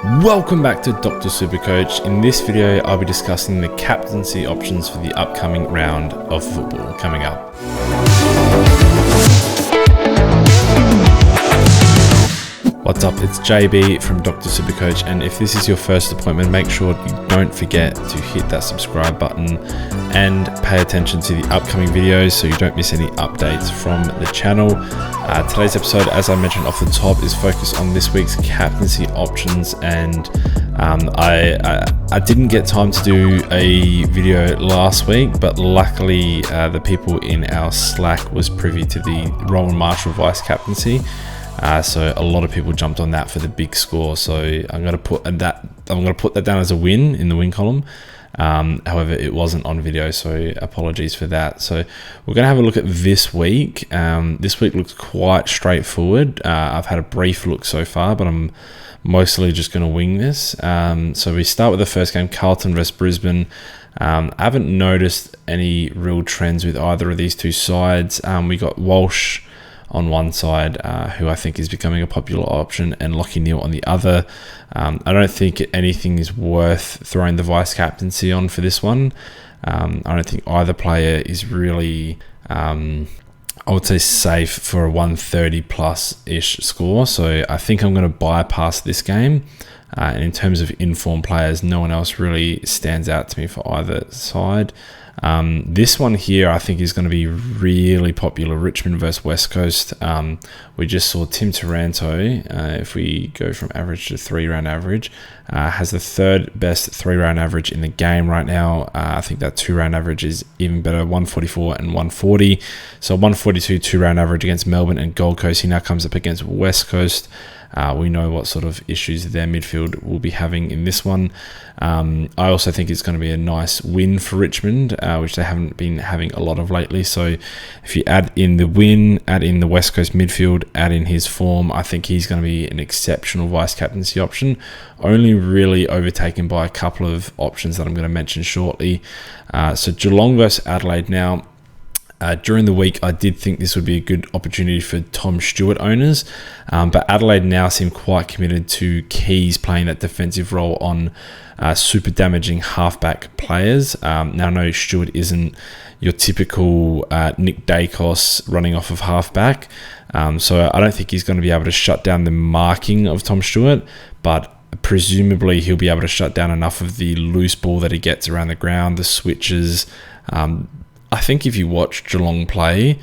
Welcome back to Dr. Supercoach. In this video, I'll be discussing the captaincy options for the upcoming round of football coming up. What's up, it's JB from Dr. Supercoach, and if this is your first appointment, make sure you don't forget to hit that subscribe button and pay attention to the upcoming videos so you don't miss any updates from the channel. Today's episode, as I mentioned off the top, is focused on this week's captaincy options, and I didn't get time to do a video last week, but luckily the people in our Slack was privy to the Rowan Marshall vice captaincy. So a lot of people jumped on that for the big score. So I'm going to put that down as a win in the win column. However, it wasn't on video, so apologies for that. So we're going to have a look at this week. This week looks quite straightforward. I've had a brief look so far, but I'm mostly just going to wing this. So we start with the first game, Carlton versus Brisbane. I haven't noticed any real trends with either of these two sides. We got Walsh on one side, who I think is becoming a popular option, and Lachie Neale on the other. I don't think anything is worth throwing the vice captaincy on for this one. I don't think either player is really, I would say, safe for a 130 plus-ish score. So I think I'm going to bypass this game. And in terms of informed players, no one else really stands out to me for either side. This one here I think is going to be really popular, Richmond versus West Coast. We just saw Tim Taranto, if we go from average to 3-round average, has the third best 3-round average in the game right now. I think that 2-round average is even better, 144 and 140. So 142 2-round average against Melbourne and Gold Coast. He now comes up against West Coast. We know what sort of issues their midfield will be having in this one. I also think it's going to be a nice win for Richmond, which they haven't been having a lot of lately. So if you add in the win, add in the West Coast midfield, add in his form, I think he's going to be an exceptional vice captaincy option, only really overtaken by a couple of options that I'm going to mention shortly. So Geelong versus Adelaide now. During the week, I did think this would be a good opportunity for Tom Stewart owners, but Adelaide now seem quite committed to Keys playing that defensive role on super damaging halfback players. Now, no, Stewart isn't your typical Nick Dacos running off of halfback, so I don't think he's going to be able to shut down the marking of Tom Stewart, but presumably he'll be able to shut down enough of the loose ball that he gets around the ground, the switches. I think if you watch Geelong play,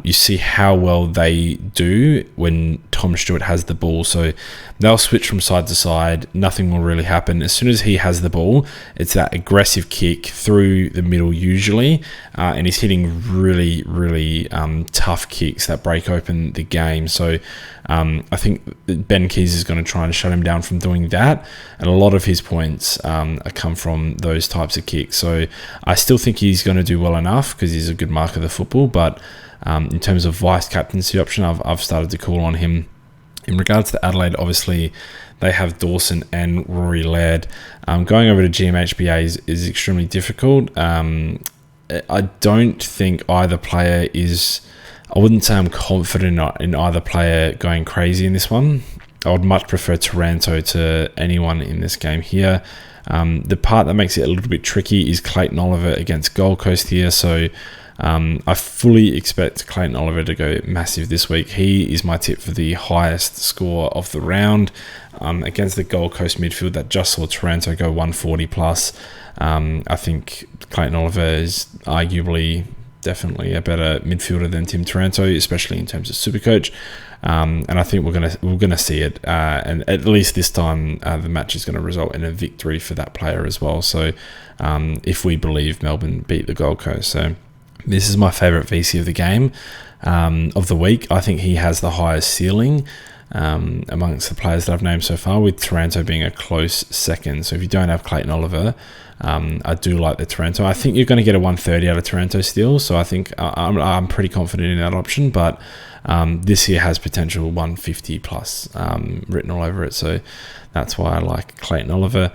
you see how well they do when Tom Stewart has the ball. So they'll switch from side to side. Nothing will really happen. As soon as he has the ball, it's that aggressive kick through the middle usually. And he's hitting really, really tough kicks that break open the game. So I think Ben Keys is going to try and shut him down from doing that. And a lot of his points come from those types of kicks. So I still think he's going to do well enough because he's a good marker of the football. But in terms of vice captaincy option, I've started to call on him. In regards to Adelaide, obviously they have Dawson and Rory Laird. Going over to GMHBA is extremely difficult. I don't think either player is, I wouldn't say I'm confident in either player going crazy in this one. I would much prefer Taranto to anyone in this game here. The part that makes it a little bit tricky is Clayton Oliver against Gold Coast here. So I fully expect Clayton Oliver to go massive this week. He is my tip for the highest score of the round against the Gold Coast midfield that just saw Taranto go 140 plus. I think Clayton Oliver is arguably definitely a better midfielder than Tim Taranto, especially in terms of Supercoach. And I think we're gonna see it. And at least this time, the match is going to result in a victory for that player as well. So if we believe Melbourne beat the Gold Coast, so this is my favourite VC of the game, of the week. I think he has the highest ceiling amongst the players that I've named so far, with Taranto being a close second. So if you don't have Clayton Oliver, I do like the Taranto. I think you're going to get a 130 out of Taranto still, so I think I'm pretty confident in that option, but this here has potential 150 plus written all over it, so that's why I like Clayton Oliver.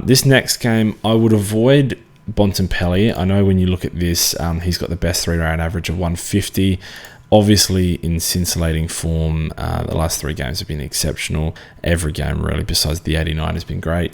This next game, I would avoid Bontempelli. I know when you look at this, he's got the best 3-round average of 150. obviously in scintillating form. The last 3 games have been exceptional. Every game really, besides the 89, has been great.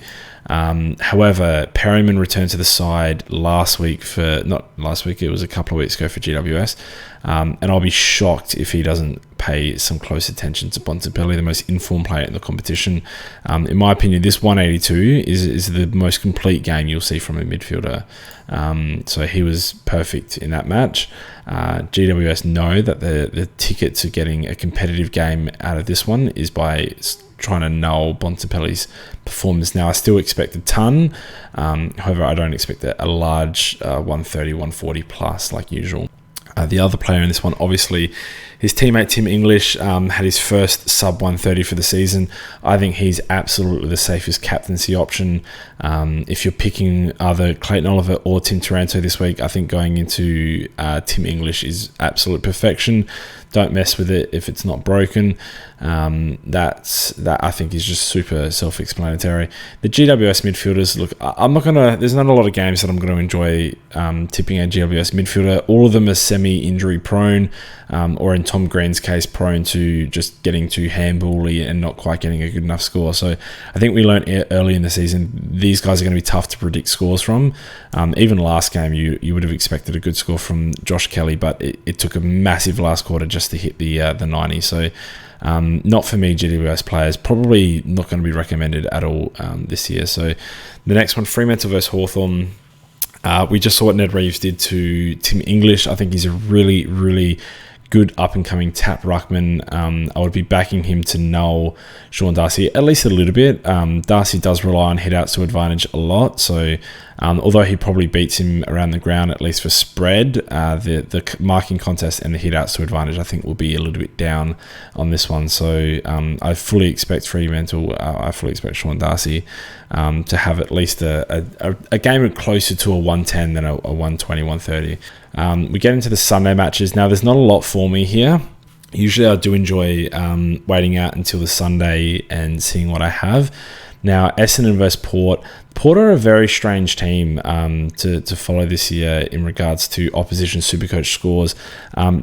However, Perryman returned to the side last week it was a couple of weeks ago for GWS. And I'll be shocked if he doesn't pay some close attention to Bontempelli, the most informed player in the competition. In my opinion, this 182 is the most complete game you'll see from a midfielder. So he was perfect in that match. GWS know that the ticket to getting a competitive game out of this one is by trying to null Bontempelli's performance. Now, I still expect a ton. However, I don't expect a large 130, 140 plus like usual. The other player in this one, obviously, his teammate Tim English had his first sub 130 for the season. I think he's absolutely the safest captaincy option. If you're picking either Clayton Oliver or Tim Taranto this week, I think going into Tim English is absolute perfection. Don't mess with it if it's not broken. That I think is just super self-explanatory. The GWS midfielders, look, there's not a lot of games that I'm going to enjoy tipping a GWS midfielder. All of them are semi-injury prone, or in Tom Green's case, prone to just getting too handbally and not quite getting a good enough score. So I think we learned early in the season these guys are going to be tough to predict scores from. Even last game, you would have expected a good score from Josh Kelly, but it took a massive last quarter just to hit the 90. So not for me, GWS players. Probably not going to be recommended at all this year. So the next one, Fremantle versus Hawthorn. We just saw what Ned Reeves did to Tim English. I think he's a really, really good up-and-coming tap ruckman. I would be backing him to null Sean Darcy at least a little bit. Darcy does rely on hit-outs to advantage a lot, so although he probably beats him around the ground, at least for spread, the marking contest and the hit-outs to advantage, I think, will be a little bit down on this one. So I fully expect Fremantle, I fully expect Sean Darcy to have at least a game closer to a 110 than a 120, 130. We get into the Sunday matches. Now, there's not a lot for me here. Usually I do enjoy waiting out until the Sunday and seeing what I have. Now, Essendon versus Port. Port are a very strange team to follow this year in regards to opposition Supercoach scores.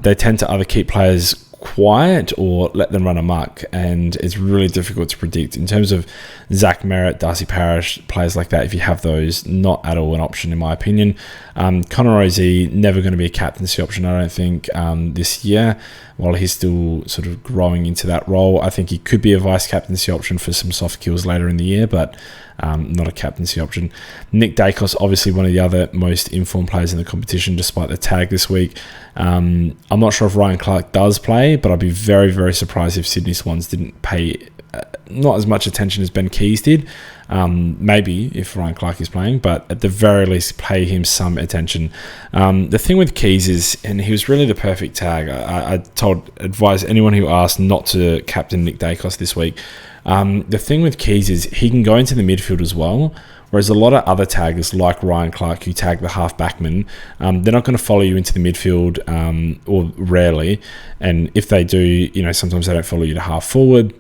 They tend to either keep players quiet or let them run amok, and it's really difficult to predict. In terms of Zach Merritt, Darcy Parish, players like that, if you have those, not at all an option in my opinion. Connor Ozee, never going to be a captaincy option, I don't think, this year. While he's still sort of growing into that role, I think he could be a vice captaincy option for some soft kills later in the year, but not a captaincy option. Nick Dacos, obviously one of the other most informed players in the competition, despite the tag this week. I'm not sure if Ryan Clark does play, but I'd be very, very surprised if Sydney Swans didn't pay not as much attention as Ben Keys did. Maybe if Ryan Clark is playing, but at the very least pay him some attention. The thing with Keys is, and he was really the perfect tag. I advise anyone who asked not to captain Nick Dacos this week. The thing with Keys is he can go into the midfield as well, whereas a lot of other taggers like Ryan Clark who tag the half backman, they're not going to follow you into the midfield, or rarely, and if they do, sometimes they don't follow you to half forward.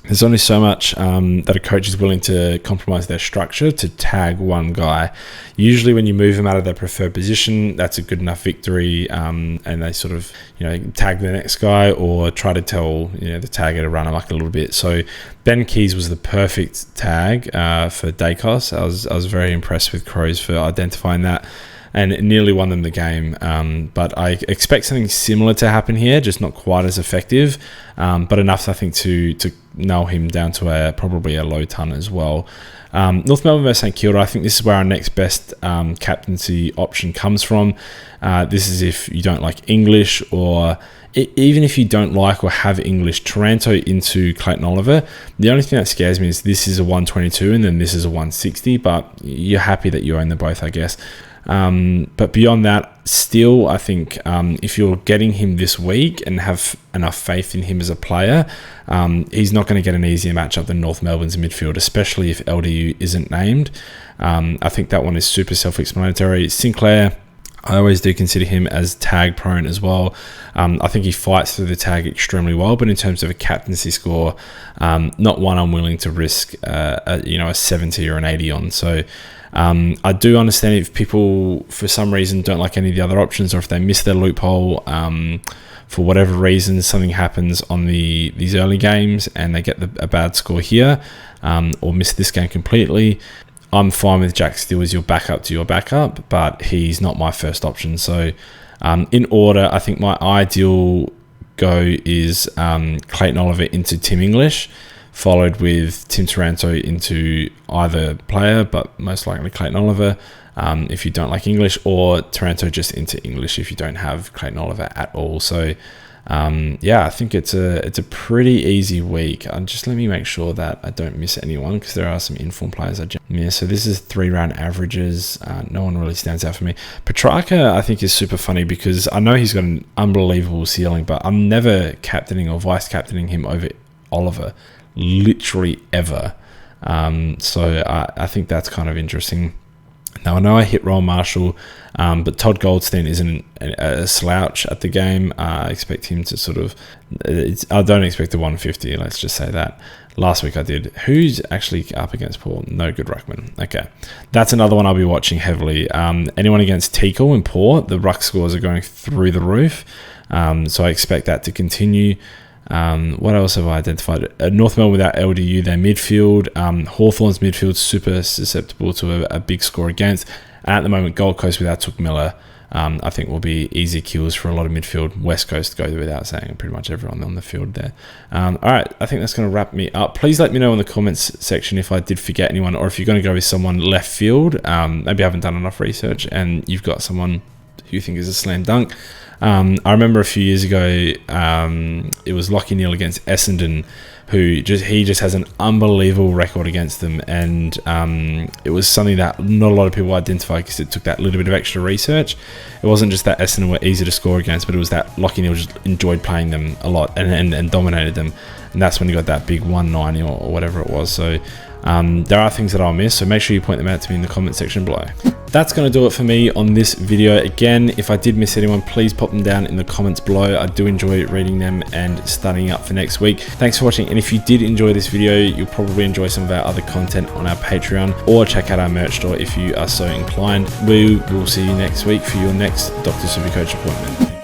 There's only so much that a coach is willing to compromise their structure to tag one guy. Usually when you move them out of their preferred position, that's a good enough victory, and they sort of tag the next guy or try to tell the tagger to run amok a little bit. So Ben Keys was the perfect tag for Dacos. I was very impressed with Crows for identifying that, and it nearly won them the game. But I expect something similar to happen here, just not quite as effective, but enough, I think, to nail him down to probably a low ton as well. North Melbourne versus St Kilda, I think this is where our next best captaincy option comes from. This is if you don't like English, or even if you don't like or have English, Taranto into Clayton Oliver. The only thing that scares me is this is a 122 and then this is a 160, but you're happy that you own them both, I guess. But beyond that, still, I think if you're getting him this week and have enough faith in him as a player, he's not going to get an easier matchup than North Melbourne's midfield, especially if LDU isn't named. I think that one is super self-explanatory. Sinclair, I always do consider him as tag prone as well. I think he fights through the tag extremely well, but in terms of a captaincy score, not one I'm willing to risk a 70 or an 80 on. So I do understand if people for some reason don't like any of the other options, or if they miss their loophole for whatever reason something happens on these early games and they get a bad score here, or miss this game completely, I'm fine with Jack Steele as your backup to your backup, but he's not my first option. So in order, I think my ideal go is Clayton Oliver into Tim English, followed with Tim Taranto into either player, but most likely Clayton Oliver if you don't like English, or Taranto just into English if you don't have Clayton Oliver at all. So yeah, I think it's a pretty easy week. Just let me make sure that I don't miss anyone, because there are some informed players. So this is 3-round averages. No one really stands out for me. Petrarca, I think, is super funny because I know he's got an unbelievable ceiling, but I'm never captaining or vice captaining him over Oliver, literally ever. So I think that's kind of interesting. Now, I know I hit Rowan Marshall, but Todd Goldstein isn't a slouch at the game. I expect him to sort of... I don't expect a 150, let's just say that. Last week I did. Who's actually up against Paul? No good ruckman. Okay. That's another one I'll be watching heavily. Anyone against Teakle in Port, the ruck scores are going through the roof. So I expect that to continue. What else have I identified? North Melbourne without LDU, their midfield. Hawthorn's midfield super susceptible to a big score against. And at the moment, Gold Coast without Took Miller, I think will be easy kills for a lot of midfield. West Coast go without saying, pretty much everyone on the field there. All right, I think that's going to wrap me up. Please let me know in the comments section if I did forget anyone, or if you're going to go with someone left field. Maybe I haven't done enough research and you've got someone who you think is a slam dunk. I remember a few years ago, it was Lachie Neale against Essendon, who he just has an unbelievable record against them, and it was something that not a lot of people identified because it took that little bit of extra research. It wasn't just that Essendon were easy to score against, but it was that Lachie Neale just enjoyed playing them a lot and dominated them, and that's when he got that big 190 or whatever it was. So there are things that I'll miss, so make sure you point them out to me in the comment section below. That's going to do it for me on this video. Again, if I did miss anyone, please pop them down in the comments below. I do enjoy reading them and studying up for next week. Thanks for watching, and if you did enjoy this video, you'll probably enjoy some of our other content on our Patreon, or check out our merch store if you are so inclined. We will see you next week for your next Dr. Supercoach appointment.